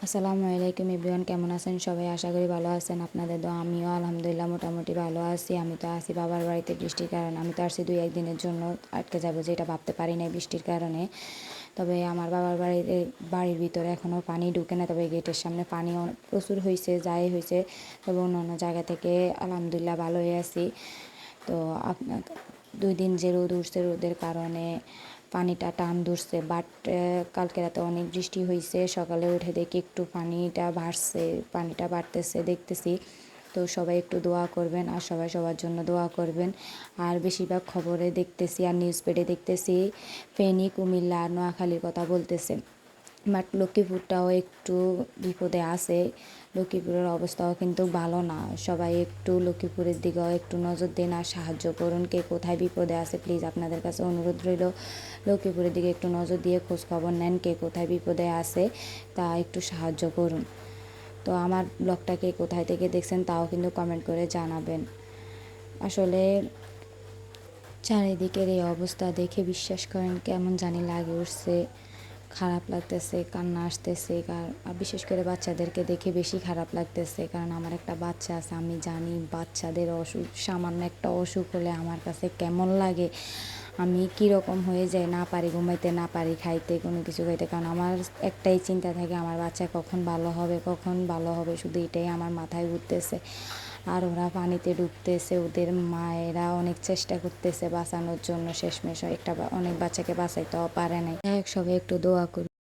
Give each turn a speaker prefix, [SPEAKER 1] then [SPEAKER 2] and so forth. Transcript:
[SPEAKER 1] আসসালামু আলাইকুম এভরিওয়ান, কেমন আছেন সবাই? আশা করি ভালো আছেন। আপনাদের তো আমিও আলহামদুলিল্লাহ মোটামুটি ভালো আছি। আমি তো আছি বাবার বাড়িতে বৃষ্টির কারণে। আমি তো আসছি 2-1 দিনের জন্য, আটকে যাবো যেটা ভাবতে পারি নাই বৃষ্টির কারণে। তবে আমার বাবার বাড়ির ভিতরে এখনও পানি ঢুকে না, তবে গেটের সামনে পানি প্রচুর হয়েছে, যাই হয়েছে। তবে অন্য জায়গা থেকে আলহামদুলিল্লাহ ভালোই আছি। তো আপনার 2 দিন যে রোদ উঠছে, রোদের কারণে পানিটা টান ধরছে। বাট কালকে রাতে অনেক বৃষ্টি হয়েছে, সকালে উঠে দেখি একটু পানিটা বাড়তেছে দেখতেছি। তো সবাই একটু দোয়া করবেন, আর সবাই সবার জন্য দোয়া করবেন। আর বেশিরভাগ খবরে দেখতেছি আর নিউজ পেডে দেখতেছি ফেনী, কুমিল্লা আর নোয়াখালীর কথা বলতেছে। বাট লক্ষ্মীপুরটাও একটু বিপদে আছে। লক্ষ্মীপুরের অবস্থাও কিন্তু ভালো না। সবাই একটু লক্ষ্মীপুরের দিকেও একটু নজর দিন আর সাহায্য করুন। কে কোথায় বিপদে আছে প্লিজ আপনাদের কাছে অনুরোধ রইল, লক্ষ্মীপুরের দিকে একটু নজর দিয়ে খোঁজ খবর নেন, কে কোথায় বিপদে আছে তা একটু সাহায্য করুন। তো আমার ব্লগটাকে কোথায় থেকে দেখছেন তাও কিন্তু কমেন্ট করে জানাবেন। আসলে চারিদিকের এই অবস্থা দেখে বিশ্বাস করেন কেমন জানি লাগে উঠছে, খারাপ লাগতেছে, কান্না আসতেছে। আর বিশেষ করে বাচ্চাদেরকে দেখে বেশি খারাপ লাগতেছে, কারণ আমার একটা বাচ্চা আছে। আমি জানি বাচ্চাদের অসুখ, সামান্য একটা অসুখ হলে আমার কাছে কেমন লাগে, আমি কীরকম হয়ে যাই, না পারি ঘুমাইতে, না পারি খাইতে, কোনো কিছু খাইতে। কারণ আমার একটাই চিন্তা থাকে আমার বাচ্চা কখন ভালো হবে, কখন ভালো হবে, শুধু এটাই আমার মাথায় ঘুরতেছে। আর ওরা পানিতে ডুবতেছে, ওদের মায়েরা অনেক চেষ্টা করতেছে বাঁচানোর জন্য, শেষমেশ অনেক বাচ্চাকে বাঁচাইতেও পারে নাই। সবাই একটু দোয়া করুন।